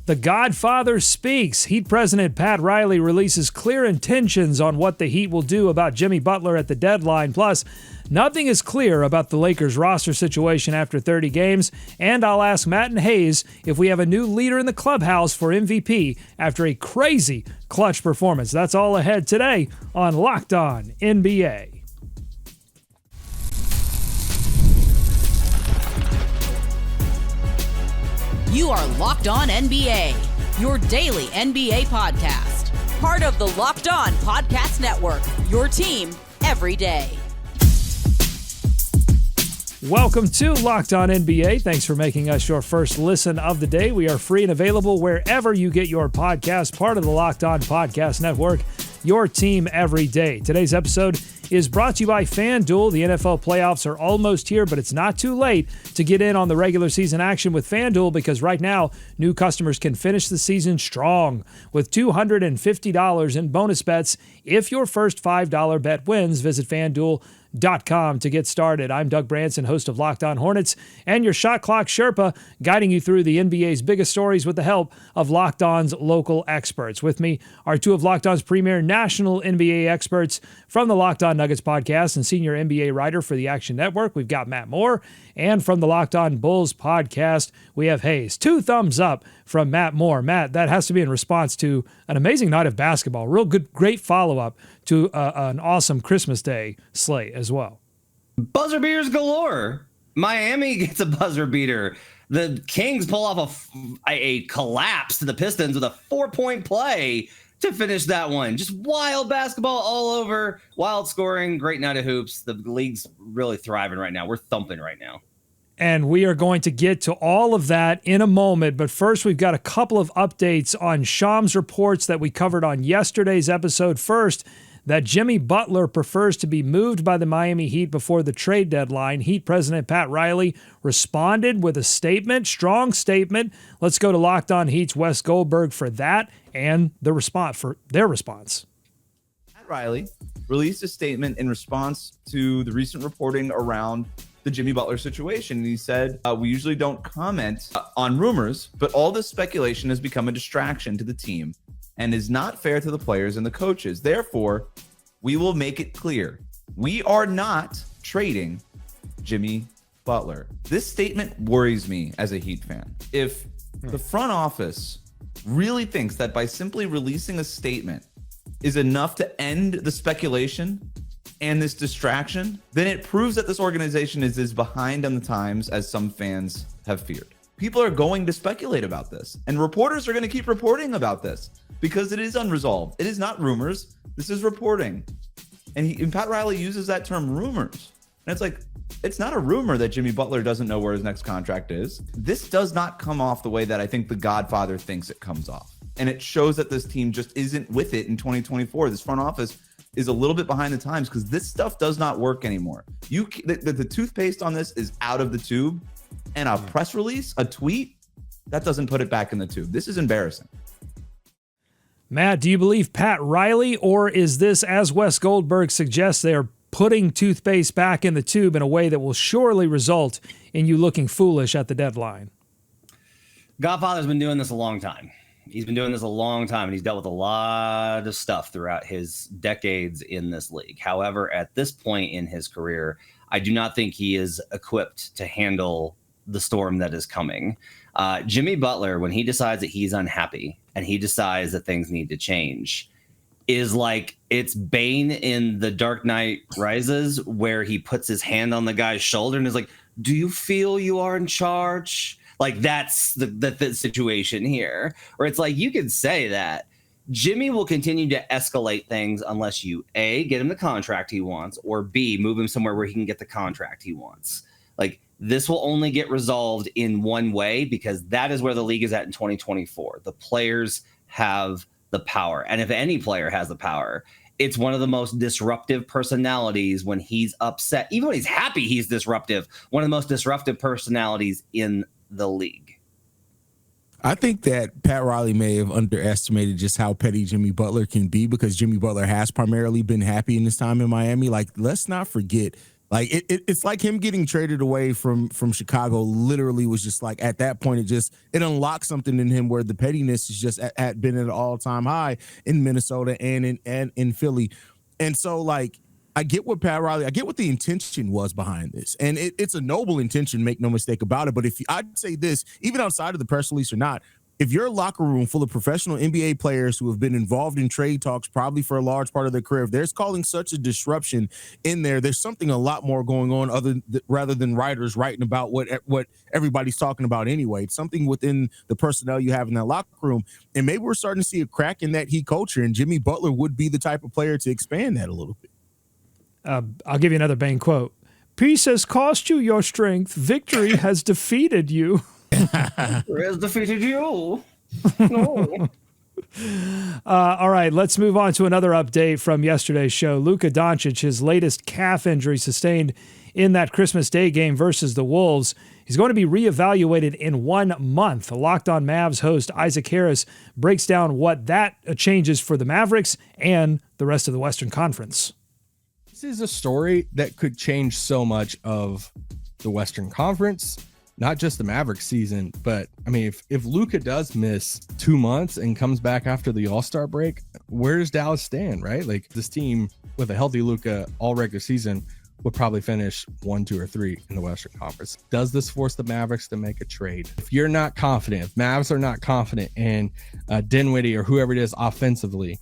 The Godfather speaks. Heat President Pat Riley releases clear intentions on what the Heat will do about Jimmy Butler at the deadline. Plus, nothing is clear about the Lakers roster situation after 30 games. And I'll ask Matt and Hayes if we have a new leader in the clubhouse for MVP after a crazy clutch performance. That's all ahead today on Locked On NBA. You are Locked On NBA, your daily NBA podcast. Part of the Locked On Podcast Network, your team every day. Welcome to Locked On NBA. Thanks for making us your first listen of the day. We are free and available wherever you get your podcast, part of the Locked On Podcast Network, your team every day. Today's episode is brought to you by FanDuel. The NFL playoffs are almost here, but it's not too late to get in on the regular season action with FanDuel because right now, new customers can finish the season strong with $250 in bonus bets if your first $5 bet wins. Visit FanDuel.com to get started. I'm Doug Branson, host of Locked On Hornets, and your Shot Clock Sherpa, guiding you through the NBA's biggest stories with the help of Locked On's local experts. With me are two of Locked On's premier national NBA experts from the Locked On Nuggets podcast and senior NBA writer for the Action Network. We've got Matt Moore, and from the Locked On Bulls podcast, we have Hayes. 2 thumbs up from Matt Moore. Matt, that has to be in response to an amazing night of basketball. Real good, great follow-up to an awesome Christmas Day slate as well. Buzzer beaters galore. Miami gets a buzzer beater. The Kings pull off a collapse to the Pistons with a 4-point play to finish that one. Just wild basketball all over. Wild scoring. Great night of hoops. The league's really thriving right now. We're thumping right now. And we are going to get to all of that in a moment. But first, we've got a couple of updates on Shams reports that we covered on yesterday's episode. First, that Jimmy Butler prefers to be moved by the Miami Heat before the trade deadline. Heat President Pat Riley responded with a statement, strong statement. Let's go to Locked On Heat's Wes Goldberg for that and the response for their response. Pat Riley released a statement in response to the recent reporting around the Jimmy Butler situation. And he said, we usually don't comment on rumors, but all this speculation has become a distraction to the team and is not fair to the players and the coaches. Therefore, we will make it clear. We are not trading Jimmy Butler. This statement worries me as a Heat fan. If the front office really thinks that by simply releasing a statement is enough to end the speculation and this distraction, then it proves that this organization is as behind on the times as some fans have feared. People are going to speculate about this, and reporters are going to keep reporting about this because it is unresolved. It is not rumors. This is reporting. And Pat Riley uses that term rumors. And it's like, it's not a rumor that Jimmy Butler doesn't know where his next contract is. This does not come off the way that I think the Godfather thinks it comes off. And it shows that this team just isn't with it in 2024. This front office is a little bit behind the times because this stuff does not work anymore. The toothpaste on this is out of the tube, and a press release, a tweet, that doesn't put it back in the tube. This is embarrassing. Matt, do you believe Pat Riley, or is this, as Wes Goldberg suggests, they are putting toothpaste back in the tube in a way that will surely result in you looking foolish at the deadline? Godfather's been doing this a long time. He's been doing this a long time, and he's dealt with a lot of stuff throughout his decades in this league. However, at this point in his career, I do not think he is equipped to handle the storm that is coming. Jimmy Butler, when he decides that he's unhappy and he decides that things need to change, is like it's Bane in The Dark Knight Rises, where he puts his hand on the guy's shoulder and is like, do you feel you are in charge? Like that's the situation here, where it's like, you could say that Jimmy will continue to escalate things unless you A, get him the contract he wants, or B, move him somewhere where he can get the contract he wants. Like, this will only get resolved in one way, because that is where the league is at in 2024. The players have the power. And if any player has the power, it's one of the most disruptive personalities when he's upset. Even when he's happy, he's disruptive. One of the most disruptive personalities in the league. I think that Pat Riley may have underestimated just how petty Jimmy Butler can be, because Jimmy Butler has primarily been happy in his time in Miami. Like, let's not forget Like it's like him getting traded away from Chicago literally was just like, at that point, it unlocked something in him where the pettiness is just had been at an all-time high in Minnesota and in Philly. And so, like, I get what Pat Riley, I get what the intention was behind this. And it's a noble intention, make no mistake about it. But I'd say this, even outside of the press release or not, if your locker room full of professional NBA players who have been involved in trade talks probably for a large part of their career, if there's causing such a disruption in there, there's something a lot more going on rather than writers writing about what everybody's talking about anyway. It's something within the personnel you have in that locker room. And maybe we're starting to see a crack in that heat culture, and Jimmy Butler would be the type of player to expand that a little bit. I'll give you another Bane quote. Peace has cost you your strength. Victory has defeated you. Has defeated you. No. All right, let's move on to another update from yesterday's show. Luka Doncic, his latest calf injury sustained in that Christmas Day game versus the Wolves. He's going to be reevaluated in 1 month. Locked On Mavs host Isaac Harris breaks down what that changes for the Mavericks and the rest of the Western Conference. This is a story that could change so much of the Western Conference, not just the Mavericks season, but I mean, if Luka does miss 2 months and comes back after the All-Star break, where does Dallas stand, right? Like, this team with a healthy Luka all regular season would probably finish 1, 2, or 3 in the Western Conference. Does this force the Mavericks to make a trade? If you're not confident, if Mavs are not confident in Dinwiddie or whoever it is offensively,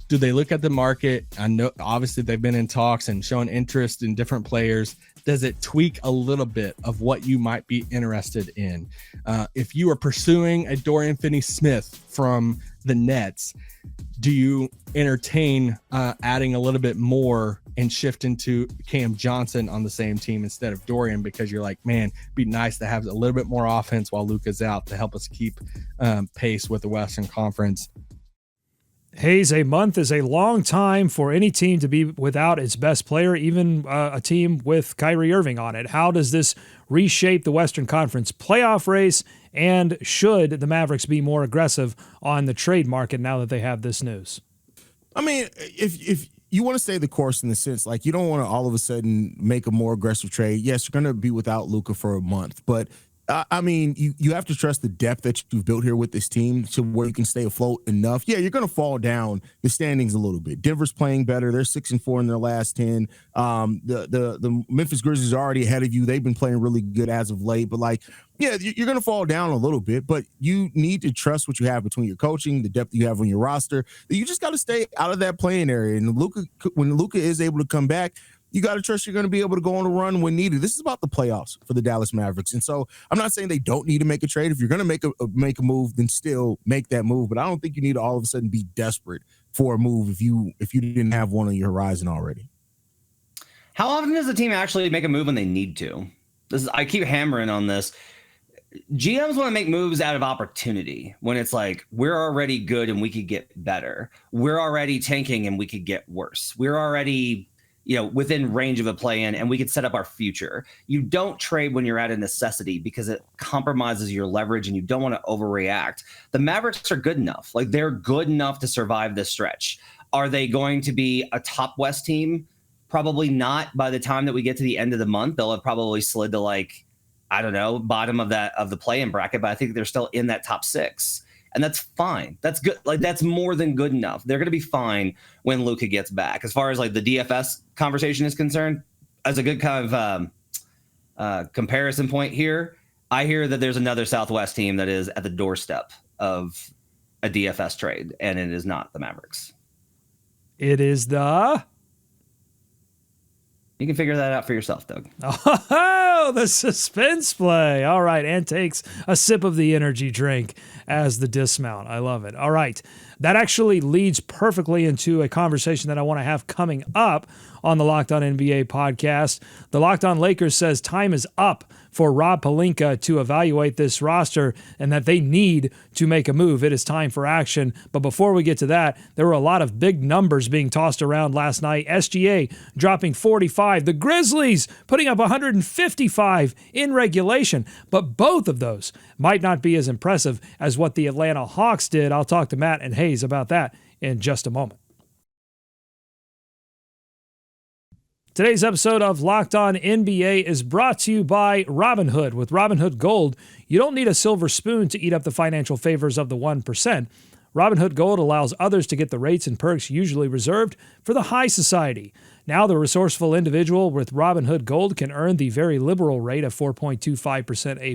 do they look at the market? I know obviously they've been in talks and shown interest in different players. Does it tweak a little bit of what you might be interested in? If you are pursuing a Dorian Finney-Smith from the Nets, do you entertain adding a little bit more and shift into Cam Johnson on the same team instead of Dorian, because you're like, man, it'd be nice to have a little bit more offense while Luka's out to help us keep pace with the Western Conference? Hayes, a month is a long time for any team to be without its best player, even a team with Kyrie Irving on it. How does this reshape the Western Conference playoff race, and should the Mavericks be more aggressive on the trade market now that they have this news? I mean, if you want to stay the course in the sense, like, you don't want to all of a sudden make a more aggressive trade. Yes, you're going to be without Luka for a month, but I mean, you have to trust the depth that you've built here with this team to where you can stay afloat enough. Yeah, you're going to fall down the standings a little bit. Denver's playing better. They're 6-4 in their last 10. The Memphis Grizzlies are already ahead of you. They've been playing really good as of late. But, like, yeah, you're going to fall down a little bit, but you need to trust what you have between your coaching, the depth you have on your roster. You just got to stay out of that playing area. And when Luka is able to come back, you got to trust you're going to be able to go on a run when needed. This is about the playoffs for the Dallas Mavericks. And so I'm not saying they don't need to make a trade. If you're going to make a move, then still make that move. But I don't think you need to all of a sudden be desperate for a move if you didn't have one on your horizon already. How often does the team actually make a move when they need to? I keep hammering on this. GMs want to make moves out of opportunity when it's like, we're already good and we could get better. We're already tanking and we could get worse. We're already within range of a play-in, and we could set up our future. You don't trade when you're at a necessity because it compromises your leverage and you don't want to overreact. The Mavericks are good enough. Like, they're good enough to survive this stretch. Are they going to be a top West team? Probably not. By the time that we get to the end of the month, they'll have probably slid to, like, I don't know, bottom of the play-in bracket, but I think they're still in that top 6. And that's fine. That's good. Like, that's more than good enough. They're going to be fine when Luka gets back. As far as, like, the DFS conversation is concerned, as a good kind of comparison point here, I hear that there's another Southwest team that is at the doorstep of a DFS trade, and it is not the Mavericks. It is the... You can figure that out for yourself, Doug. Oh, the suspense play. All right, and takes a sip of the energy drink as the dismount. I love it. All right, that actually leads perfectly into a conversation that I want to have coming up on the Locked On NBA podcast. The Locked On Lakers says time is up for Rob Pelinka to evaluate this roster and that they need to make a move. It is time for action. But before we get to that, there were a lot of big numbers being tossed around last night. SGA dropping 45. The Grizzlies putting up 155 in regulation. But both of those might not be as impressive as what the Atlanta Hawks did. I'll talk to Matt and Hayes about that in just a moment. Today's episode of Locked On NBA is brought to you by Robinhood. With Robinhood Gold, you don't need a silver spoon to eat up the financial favors of the 1%. Robinhood Gold allows others to get the rates and perks usually reserved for the high society. Now the resourceful individual with Robinhood Gold can earn the very liberal rate of 4.25%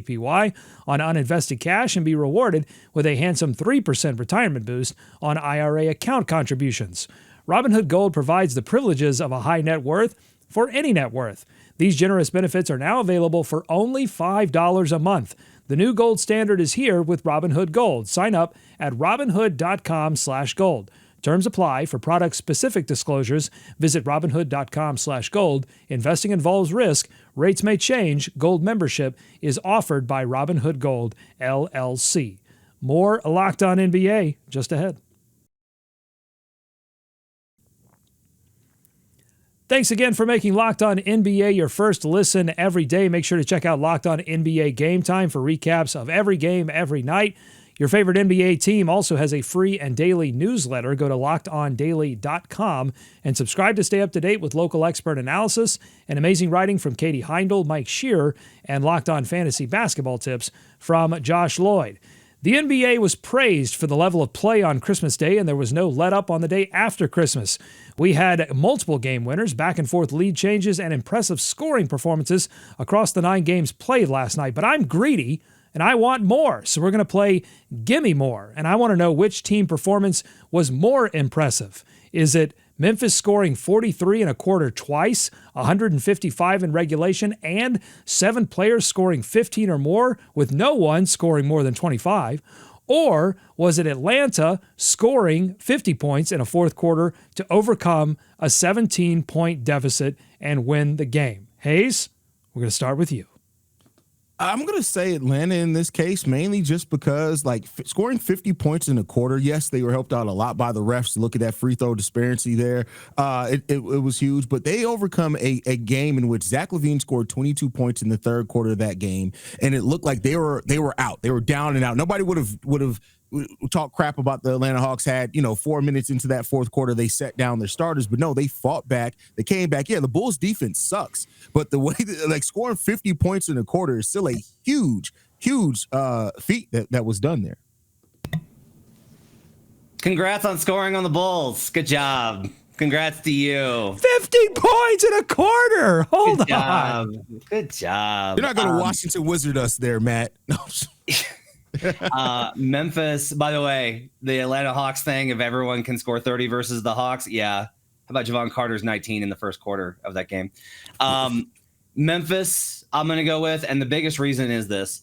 APY on uninvested cash and be rewarded with a handsome 3% retirement boost on IRA account contributions. Robinhood Gold provides the privileges of a high net worth for any net worth. These generous benefits are now available for only $5 a month. The new gold standard is here with Robinhood Gold. Sign up at robinhood.com/gold. Terms apply. For product-specific disclosures, visit robinhood.com/gold. Investing involves risk. Rates may change. Gold membership is offered by Robinhood Gold, LLC. More Locked On NBA just ahead. Thanks again for making Locked On NBA your first listen every day. Make sure to check out Locked On NBA Game Time for recaps of every game every night. Your favorite NBA team also has a free and daily newsletter. Go to lockedondaily.com and subscribe to stay up to date with local expert analysis and amazing writing from Katie Heindel, Mike Shearer, and Locked On Fantasy Basketball tips from Josh Lloyd. The NBA was praised for the level of play on Christmas Day, and there was no let-up on the day after Christmas. We had multiple game winners, back-and-forth lead changes, and impressive scoring performances across the 9 games played last night. But I'm greedy, and I want more, so we're going to play Gimme More, and I want to know which team performance was more impressive. Is it Memphis scoring 43 and a quarter twice, 155 in regulation, and 7 players scoring 15 or more with no one scoring more than 25? Or was it Atlanta scoring 50 points in a fourth quarter to overcome a 17-point deficit and win the game? Hayes, we're going to start with you. I'm going to say Atlanta in this case, mainly just because, scoring 50 points in a quarter, yes, they were helped out a lot by the refs. Look at that free throw disparity there. It was huge, but they overcome a game in which Zach LaVine scored 22 points in the third quarter of that game, and it looked like they were out. They were down and out. Nobody would have talk crap about the Atlanta Hawks had, 4 minutes into that fourth quarter, they set down their starters, but no, they fought back. They came back. Yeah, the Bulls defense sucks, but the way that, scoring 50 points in a quarter is still a huge feat that was done there. Congrats on scoring on the Bulls. Good job. Congrats to you. 50 points in a quarter. Hold on. Good job. You're not going to Washington Wizard us there, Matt. No. Memphis, by the way, the Atlanta Hawks thing, if everyone can score 30 versus the Hawks, yeah. How about Javon Carter's 19 in the first quarter of that game? Memphis, I'm going to go with, and the biggest reason is this.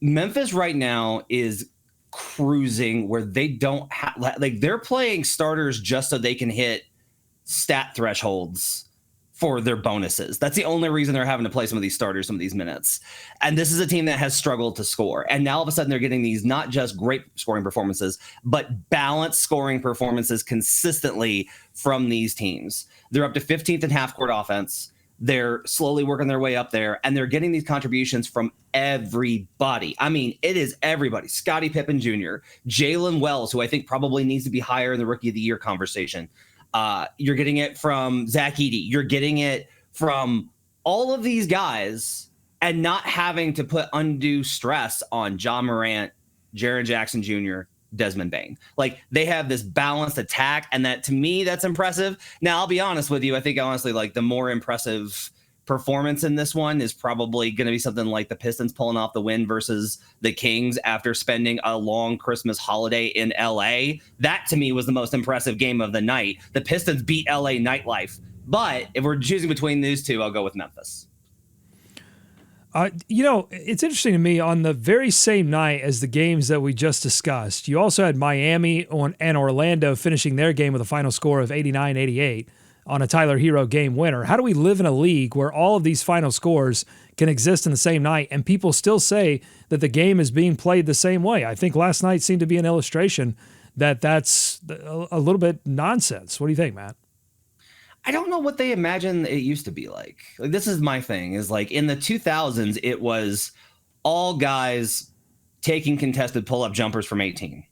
Memphis right now is cruising where they don't have, they're playing starters just so they can hit stat thresholds for their bonuses. That's the only reason they're having to play some of these starters, some of these minutes. And this is a team that has struggled to score. And now all of a sudden they're getting these not just great scoring performances, but balanced scoring performances consistently from these teams. They're up to 15th in half-court offense. They're slowly working their way up there, and they're getting these contributions from everybody. I mean, it is everybody. Scottie Pippen Jr., Jalen Wells, who I think probably needs to be higher in the Rookie of the Year conversation. You're getting it from Zach Edey. You're getting it from all of these guys, and not having to put undue stress on John Morant, Jaren Jackson Jr., Desmond Bane. They have this balanced attack, and that, to me, that's impressive. Now, I'll be honest with you. I think honestly, the more impressive performance in this one is probably going to be something like the Pistons pulling off the win versus the Kings after spending a long Christmas holiday in LA. That, to me, was the most impressive game of the night. The Pistons beat LA nightlife. But if we're choosing between these two, I'll go with Memphis. It's interesting to me, on the very same night as the games that we just discussed, you also had Miami and Orlando finishing their game with a final score of 89-88 on a Tyler Hero game winner. How do we live in a league where all of these final scores can exist in the same night and people still say that the game is being played the same way? I think last night seemed to be an illustration that that's a little bit nonsense. What do you think, Matt? I don't know what they imagine it used to be like. This is my thing, is in the 2000s, it was all guys taking contested pull-up jumpers from 18.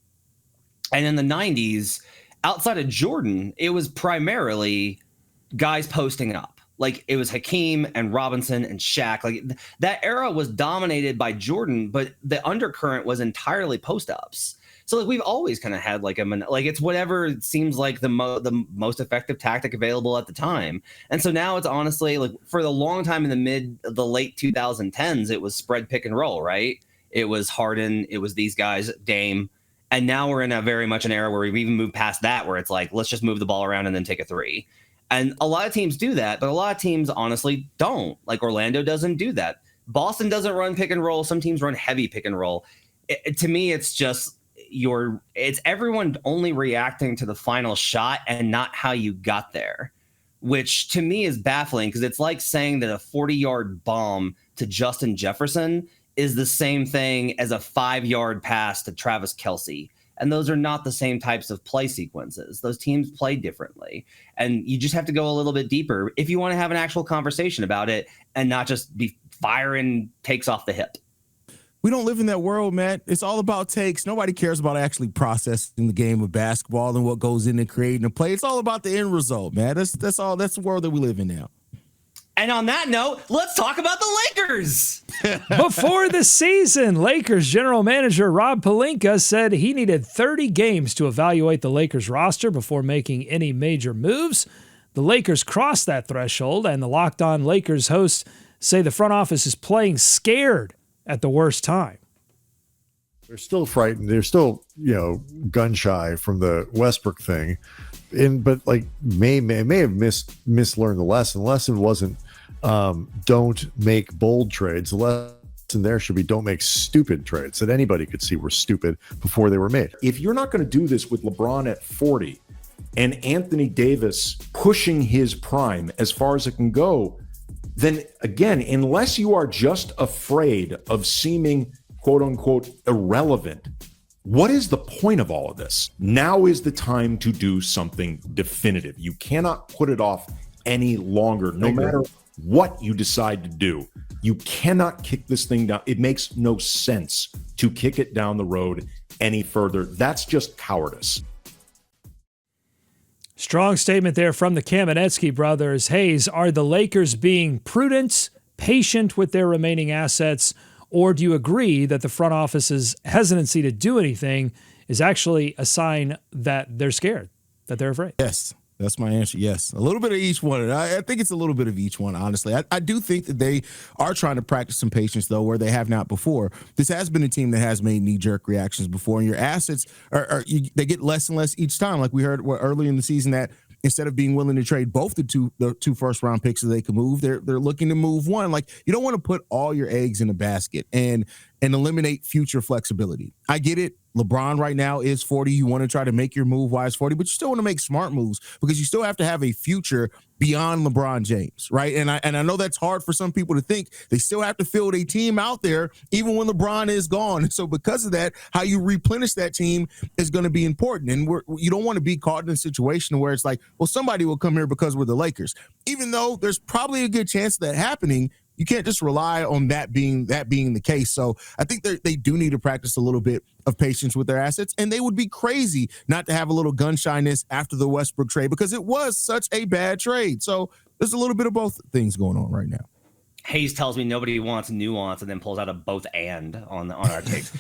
And in the 90s, outside of Jordan, it was primarily guys posting up. Like it was Hakeem and Robinson and Shaq. Like that era was dominated by Jordan, but the undercurrent was entirely post-ups. So like we've always kind of had like it's whatever seems like the most effective tactic available at the time. And so now it's honestly like for the long time in the late 2010s, it was spread pick and roll, right? It was Harden, it was these guys, Dame. And now we're in a very much an era where we've even moved past that, where it's like, let's just move the ball around and then take a three. And a lot of teams do that, but a lot of teams honestly don't. Like Orlando doesn't do that. Boston doesn't run pick and roll. Some teams run heavy pick and roll. To me, it's just it's everyone only reacting to the final shot and not how you got there, which to me is baffling because it's like saying that a 40-yard bomb to Justin Jefferson is the same thing as a 5-yard pass to Travis Kelce. And those are not the same types of play sequences. Those teams play differently. And you just have to go a little bit deeper if you want to have an actual conversation about it and not just be firing takes off the hip. We don't live in that world, Matt. It's all about takes. Nobody cares about actually processing the game of basketball and what goes into creating a play. It's all about the end result, man. That's all. That's the world that we live in now. And on that note, let's talk about the Lakers. Before the season, Lakers general manager Rob Pelinka said he needed 30 games to evaluate the Lakers roster before making any major moves. The Lakers crossed that threshold, and the Locked On Lakers hosts say the front office is playing scared at the worst time. They're still frightened. They're still, gun shy from the Westbrook thing. But like may have mislearned the lesson. The lesson wasn't don't make bold trades. The lesson there should be don't make stupid trades that anybody could see were stupid before they were made. If you're not going to do this with LeBron at 40 and Anthony Davis pushing his prime as far as it can go, then again, unless you are just afraid of seeming quote unquote irrelevant, what is the point of all of this? Now is the time to do something definitive. You cannot put it off any longer, no matter what you decide to do. You cannot kick this thing down. It makes no sense to kick it down the road any further. That's just cowardice. Strong statement there from the Kamenetsky brothers. Hayes, are the Lakers being prudent, patient with their remaining assets, or do you agree that the front office's hesitancy to do anything is actually a sign that they're scared, that they're afraid? Yes, that's my answer. Yes, a little bit of each one. I think it's a little bit of each one, honestly. I do think that they are trying to practice some patience, though, where they have not before. This has been a team that has made knee-jerk reactions before, and your assets, they get less and less each time. Like we heard earlier in the season that instead of being willing to trade both the two first-round picks so they can move, they're looking to move one. Like you don't want to put all your eggs in a basket and eliminate future flexibility. I get it. LeBron right now is 40. You want to try to make your move while he's 40, but you still want to make smart moves because you still have to have a future beyond LeBron James, right? And I know that's hard for some people to think. They still have to field a team out there even when LeBron is gone. And so because of that, how you replenish that team is going to be important. And you don't want to be caught in a situation where it's like, well, somebody will come here because we're the Lakers. Even though there's probably a good chance of that happening, you can't just rely on that being the case. So I think they do need to practice a little bit of patience with their assets, and they would be crazy not to have a little gun shyness after the Westbrook trade because it was such a bad trade. So there's a little bit of both things going on right now. Hayes tells me nobody wants nuance and then pulls out a both and on our takes.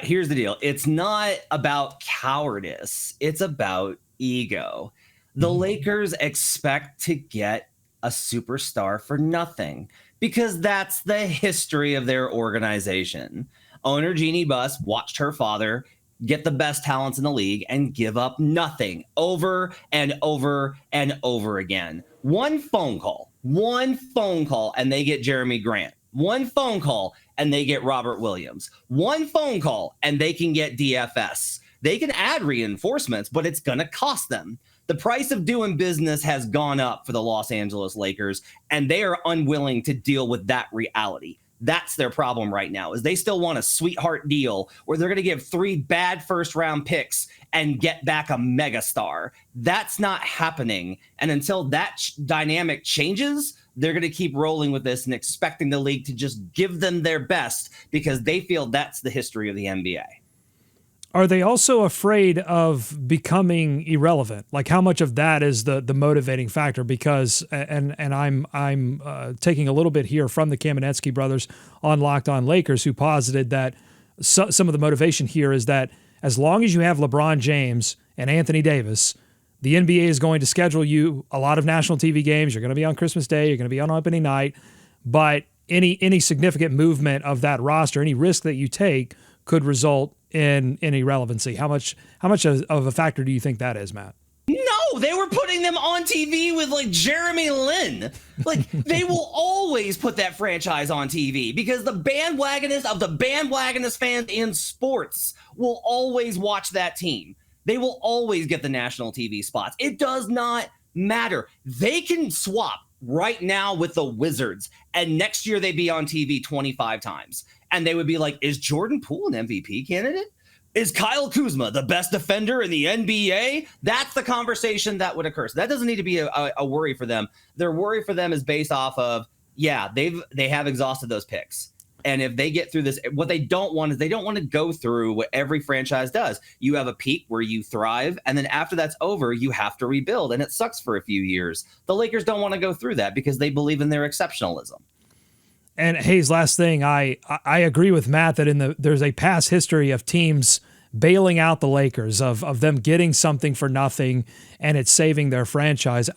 Here's the deal. It's not about cowardice. It's about ego. The Lakers expect to get a superstar for nothing because that's the history of their organization. Owner Jeannie Buss watched her father get the best talents in the league and give up nothing over and over and over again. One phone call, and they get Jeremy Grant. One phone call, and they get Robert Williams. One phone call, and they can get DFS. They can add reinforcements, but it's going to cost them. The price of doing business has gone up for the Los Angeles Lakers, and they are unwilling to deal with that reality. That's their problem right now, is they still want a sweetheart deal where they're going to give 3 bad first-round picks and get back a megastar. That's not happening. And until that dynamic changes, they're going to keep rolling with this and expecting the league to just give them their best because they feel that's the history of the NBA. Are they also afraid of becoming irrelevant? Like, how much of that is the motivating factor? Because, and I'm taking a little bit here from the Kamenetsky brothers on Locked On Lakers, who posited that some of the motivation here is that as long as you have LeBron James and Anthony Davis, the NBA is going to schedule you a lot of national TV games. You're going to be on Christmas Day. You're going to be on opening night. But any significant movement of that roster, any risk that you take, could result in irrelevancy. How much of a factor do you think that is, Matt? No, they were putting them on TV with like Jeremy Lin. Like, they will always put that franchise on TV because the bandwagonist of the bandwagonist fans in sports will always watch that team. They will always get the national TV spots. It does not matter. They can swap right now with the Wizards, and next year they'd be on TV 25 times. And they would be like, is Jordan Poole an MVP candidate? Is Kyle Kuzma the best defender in the NBA? That's the conversation that would occur. So that doesn't need to be a worry for them. Their worry for them is based off of, yeah, they have exhausted those picks. And if they get through this, what they don't want is they don't want to go through what every franchise does. You have a peak where you thrive, and then after that's over, you have to rebuild, and it sucks for a few years. The Lakers don't want to go through that because they believe in their exceptionalism. And Hayes, last thing, I agree with Matt that there's a past history of teams bailing out the Lakers, of them getting something for nothing, and it's saving their franchise.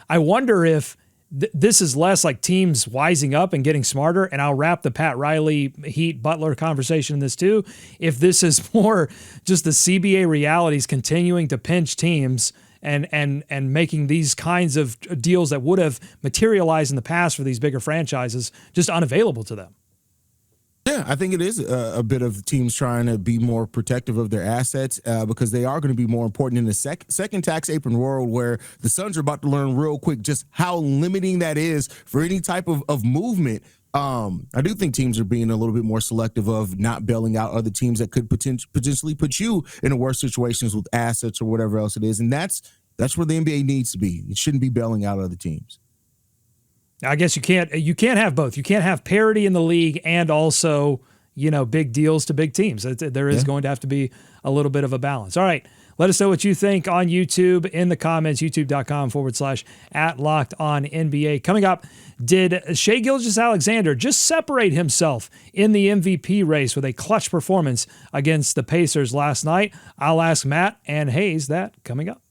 I wonder if this is less like teams wising up and getting smarter, and I'll wrap the Pat Riley, Heat, Butler conversation in this too. If this is more just the CBA realities continuing to pinch teams and making these kinds of deals that would have materialized in the past for these bigger franchises just unavailable to them. Yeah, I think it is a bit of teams trying to be more protective of their assets because they are going to be more important in the second tax apron world, where the Suns are about to learn real quick just how limiting that is for any type of movement. I do think teams are being a little bit more selective of not bailing out other teams that could potentially put you in worse situations with assets or whatever else it is. And that's where the NBA needs to be. It shouldn't be bailing out other teams. I guess you can't have both. You can't have parity in the league and also, big deals to big teams. There is going to have to be a little bit of a balance. All right. Let us know what you think on YouTube in the comments, youtube.com/@LockedOnNBA. Coming up, did Shai Gilgeous-Alexander just separate himself in the MVP race with a clutch performance against the Pacers last night? I'll ask Matt and Hayes that coming up.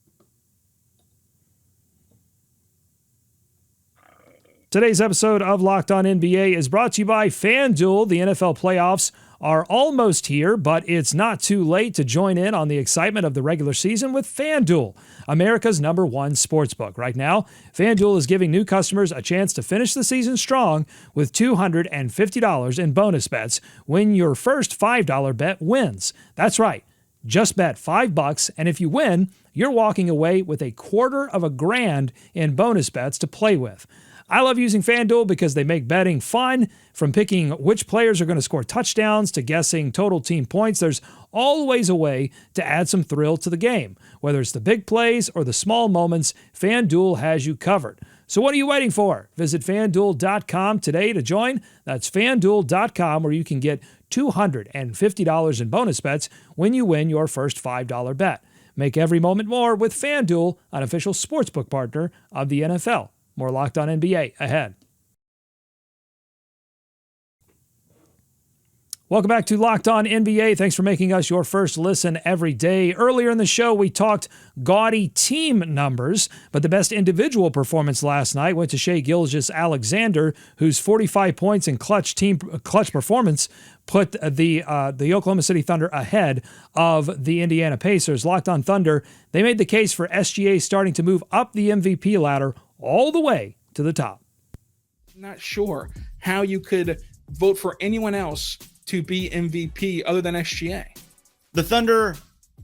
Today's episode of Locked On NBA is brought to you by FanDuel. The NFL playoffs are almost here, but it's not too late to join in on the excitement of the regular season with FanDuel, America's #1 sportsbook. Right now, FanDuel is giving new customers a chance to finish the season strong with $250 in bonus bets when your first $5 bet wins. That's right. Just bet $5, and if you win, you're walking away with $250,000 in bonus bets to play with. I love using FanDuel because they make betting fun. From picking which players are going to score touchdowns to guessing total team points, there's always a way to add some thrill to the game. Whether it's the big plays or the small moments, FanDuel has you covered. So what are you waiting for? Visit FanDuel.com today to join. That's FanDuel.com, where you can get $250 in bonus bets when you win your first $5 bet. Make every moment more with FanDuel, an official sportsbook partner of the NFL. More Locked On NBA ahead. Welcome back to Locked On NBA. Thanks for making us your first listen every day. Earlier in the show, we talked gaudy team numbers, but the best individual performance last night went to Shai Gilgeous-Alexander, whose 45 points and clutch performance put the Oklahoma City Thunder ahead of the Indiana Pacers. Locked On Thunder, they made the case for SGA starting to move up the MVP ladder all the way to the top. Not sure how you could vote for anyone else to be MVP other than SGA. The Thunder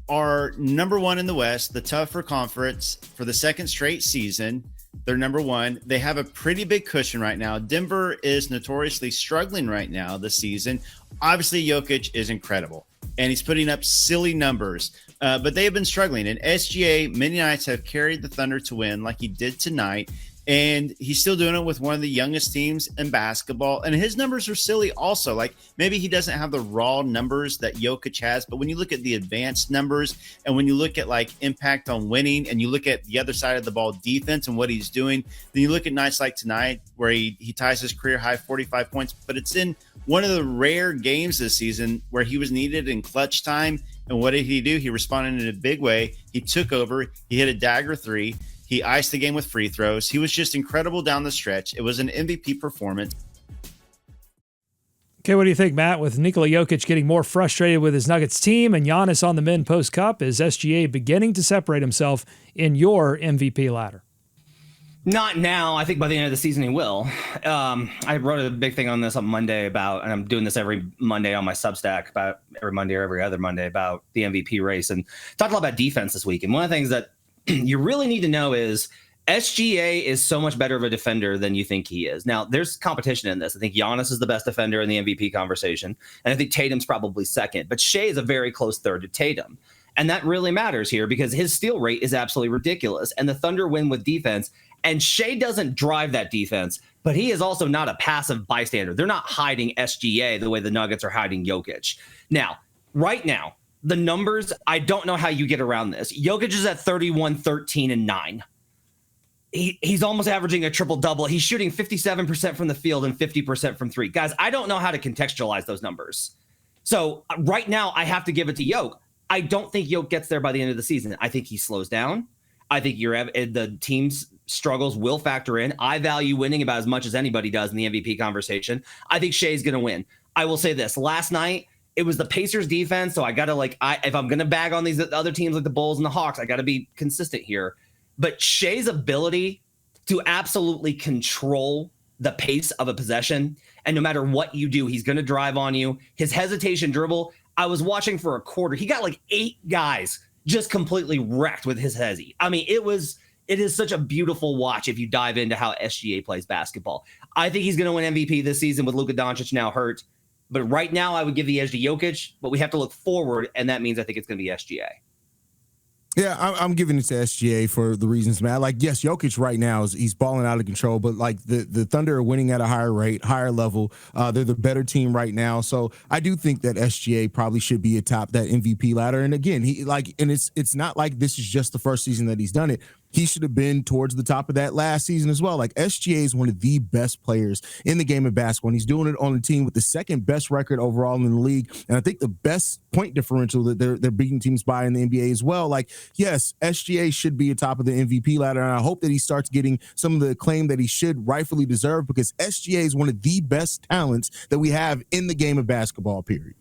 are #1 in the West, the tougher conference for the second straight season. They're #1. They have a pretty big cushion right now. Denver is notoriously struggling right now this season. Obviously, Jokic is incredible, and he's putting up silly numbers. But they have been struggling, and SGA many nights have carried the Thunder to win like he did tonight. And he's still doing it with one of the youngest teams in basketball. And his numbers are silly also. Like, maybe he doesn't have the raw numbers that Jokic has, but when you look at the advanced numbers and when you look at like impact on winning and you look at the other side of the ball defense and what he's doing, then you look at nights like tonight where he ties his career high 45 points, but it's in one of the rare games this season where he was needed in clutch time. And what did he do? He responded in a big way. He took over. He hit a dagger three. He iced the game with free throws. He was just incredible down the stretch. It was an MVP performance. Okay, what do you think, Matt? With Nikola Jokic getting more frustrated with his Nuggets team and Giannis on the men post-Cup, is SGA beginning to separate himself in your MVP ladder? Not now. I think by the end of the season he will. I wrote a big thing on this on Monday about, and I'm doing this every Monday on my Substack, about every Monday or every other Monday, about the MVP race, and talked a lot about defense this week. And one of the things that you really need to know is SGA is so much better of a defender than you think he is. Now, there's competition in this. I think Giannis is the best defender in the MVP conversation, and I think Tatum's probably second. But Shai is a very close third to Tatum. And that really matters here because his steal rate is absolutely ridiculous. And the Thunder win with defense. And Shai doesn't drive that defense, but he is also not a passive bystander. They're not hiding SGA the way the Nuggets are hiding Jokic. Now, right now, the numbers, I don't know how you get around this. Jokic is at 31, 13, and 9. He's almost averaging a triple-double. He's shooting 57% from the field and 50% from three. Guys, I don't know how to contextualize those numbers. So right now, I have to give it to Jokic. I don't think Jokic gets there by the end of the season. I think he slows down. I think the team's struggles will factor in. I value winning about as much as anybody does in the MVP conversation. I think Shai's going to win. I will say this. Last night, it was the Pacers defense, so I got to if I'm going to bag on these other teams like the Bulls and the Hawks, I got to be consistent here. But Shai's ability to absolutely control the pace of a possession, and no matter what you do, he's going to drive on you. His hesitation dribble, I was watching for a quarter. He got like 8 guys just completely wrecked with his hezzy. I mean, it is such a beautiful watch if you dive into how SGA plays basketball. I think he's going to win MVP this season with Luka Doncic now hurt. But right now, I would give the edge to Jokic, but we have to look forward, and that means I think it's going to be SGA. Yeah, I'm giving it to SGA for the reasons, Matt. Like, yes, Jokic right now he's balling out of control, but like the Thunder are winning at a higher rate, higher level. They're the better team right now, so I do think that SGA probably should be atop that MVP ladder. And again, it's not like this is just the first season that he's done it. He should have been towards the top of that last season as well. Like, SGA is one of the best players in the game of basketball, and he's doing it on a team with the second best record overall in the league, and I think the best point differential that they're beating teams by in the NBA as well. Like, yes, SGA should be atop of the MVP ladder, and I hope that he starts getting some of the acclaim that he should rightfully deserve, because SGA is one of the best talents that we have in the game of basketball, period.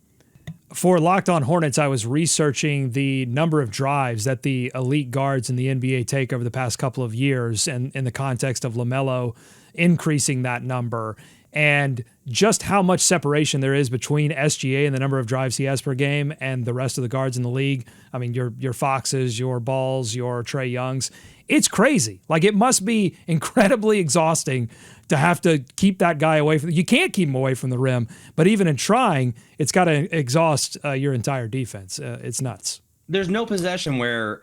For Locked On Hornets, I was researching the number of drives that the elite guards in the NBA take over the past couple of years, and in the context of LaMelo increasing that number, and just how much separation there is between SGA and the number of drives he has per game and the rest of the guards in the league. I mean, your Foxes, your Balls, your Trae Youngs. It's crazy. Like, it must be incredibly exhausting to have to keep that guy away from. You can't keep him away from the rim, but even in trying, it's got to exhaust your entire defense. It's nuts. There's no possession where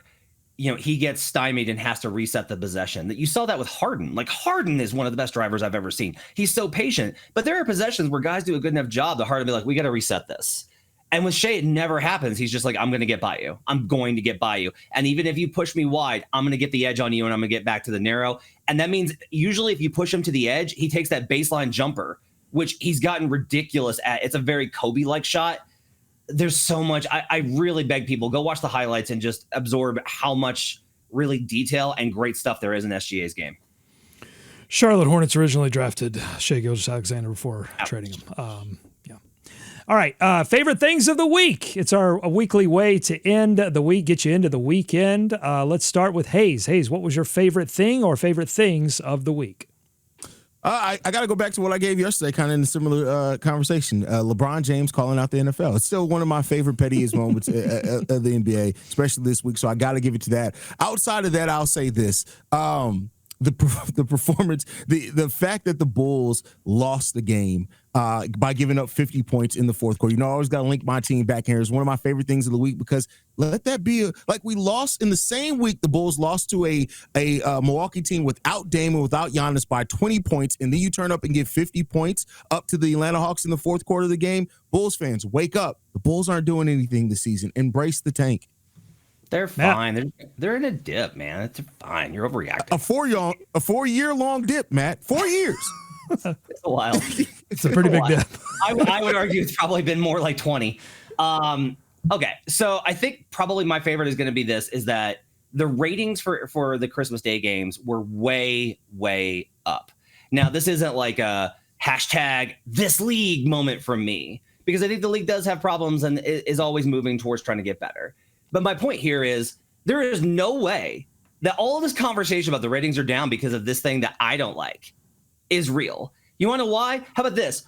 he gets stymied and has to reset the possession. That you saw that with Harden. Like, Harden is one of the best drivers I've ever seen. He's so patient, but there are possessions where guys do a good enough job that Harden be like, we got to reset this. And with Shai, it never happens. He's just like, I'm going to get by you. I'm going to get by you. And even if you push me wide, I'm going to get the edge on you and I'm going to get back to the narrow. And that means usually if you push him to the edge, he takes that baseline jumper, which he's gotten ridiculous at. It's a very Kobe-like shot. There's so much. I really beg people, go watch the highlights and just absorb how much really detail and great stuff there is in SGA's game. Charlotte Hornets originally drafted Shai Gilgeous-Alexander before trading him. All right, favorite things of the week. It's a weekly way to end the week, get you into the weekend. Let's start with Hayes. Hayes, what was your favorite thing or favorite things of the week? I got to go back to what I gave yesterday, kind of in a similar conversation. LeBron James calling out the NFL. It's still one of my favorite pettiest moments of the NBA, especially this week, so I got to give it to that. Outside of that, I'll say this. The performance, the fact that the Bulls lost the game by giving up 50 points in the fourth quarter. You know, I always got to link my team back here. It's one of my favorite things of the week because let that be like we lost in the same week. The Bulls lost to a Milwaukee team without Dame and without Giannis by 20 points. And then you turn up and give 50 points up to the Atlanta Hawks in the fourth quarter of the game. Bulls fans, wake up. The Bulls aren't doing anything this season. Embrace the tank. They're fine. They're in a dip, man. It's fine. You're overreacting. A 4-year-long dip, Matt. 4 years. It's a while. It's a pretty big dip. I would argue it's probably been more like 20. Okay, so I think probably my favorite is going to be this, is that the ratings for the Christmas Day games were way, way up. Now, this isn't like a hashtag this league moment from me, because I think the league does have problems and is always moving towards trying to get better. But my point here is there is no way that all of this conversation about the ratings are down because of this thing that I don't like is real. You want to know why? How about this?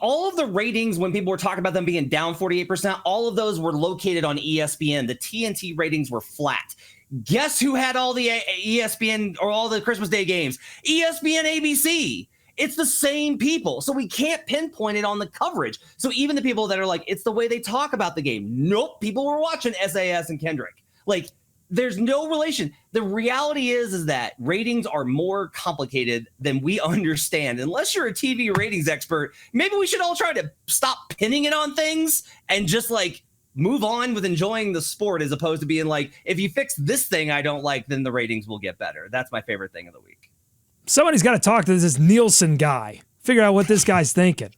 All of the ratings, when people were talking about them being down 48%, all of those were located on ESPN. The TNT ratings were flat. Guess who had all the ESPN or all the Christmas Day games? ESPN ABC. It's the same people. So we can't pinpoint it on the coverage. So even the people that are like, it's the way they talk about the game. Nope. People were watching SAS and Kendrick. Like, there's no relation. The reality is that ratings are more complicated than we understand. Unless you're a TV ratings expert, maybe we should all try to stop pinning it on things and just like move on with enjoying the sport, as opposed to being like, if you fix this thing I don't like, then the ratings will get better. That's my favorite thing of the week. Somebody's got to talk to this Nielsen guy. Figure out what this guy's thinking.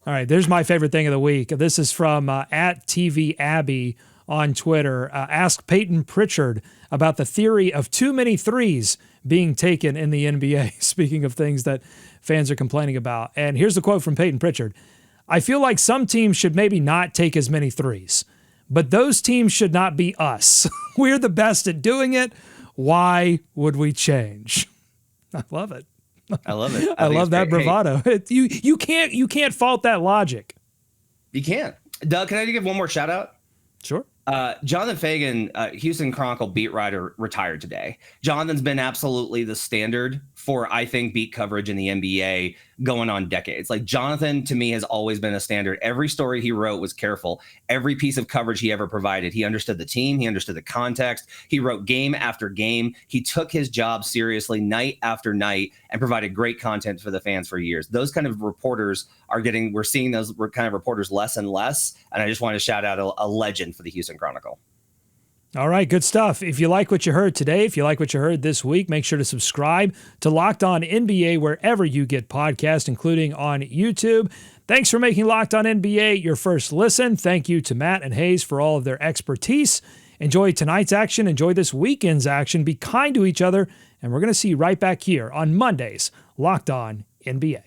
All right, there's my favorite thing of the week. This is from at TV Abby on Twitter. Ask Peyton Pritchard about the theory of too many threes being taken in the NBA. Speaking of things that fans are complaining about. And here's the quote from Peyton Pritchard. I feel like some teams should maybe not take as many threes, but those teams should not be us. We're the best at doing it. Why would we change? I love it. I love it. I love that bravado. You can't fault that logic. You can't. Doug, can I give one more shout out? Sure. Jonathan Fagan, Houston Chronicle beat writer, retired today. Jonathan's been absolutely the standard for, I think, beat coverage in the NBA going on decades. Like, Jonathan, to me, has always been a standard. Every story he wrote was careful. Every piece of coverage he ever provided, he understood the team. He understood the context. He wrote game after game. He took his job seriously night after night and provided great content for the fans for years. Those kind of reporters we're seeing those kind of reporters less and less. And I just want to shout out a legend for the Houston Chronicle. All right, good stuff. If you like what you heard today, if you like what you heard this week, make sure to subscribe to Locked On NBA wherever you get podcasts, including on YouTube. Thanks for making Locked On NBA your first listen. Thank you to Matt and Hayes for all of their expertise. Enjoy tonight's action. Enjoy this weekend's action. Be kind to each other. And we're going to see you right back here on Mondays, Locked On NBA.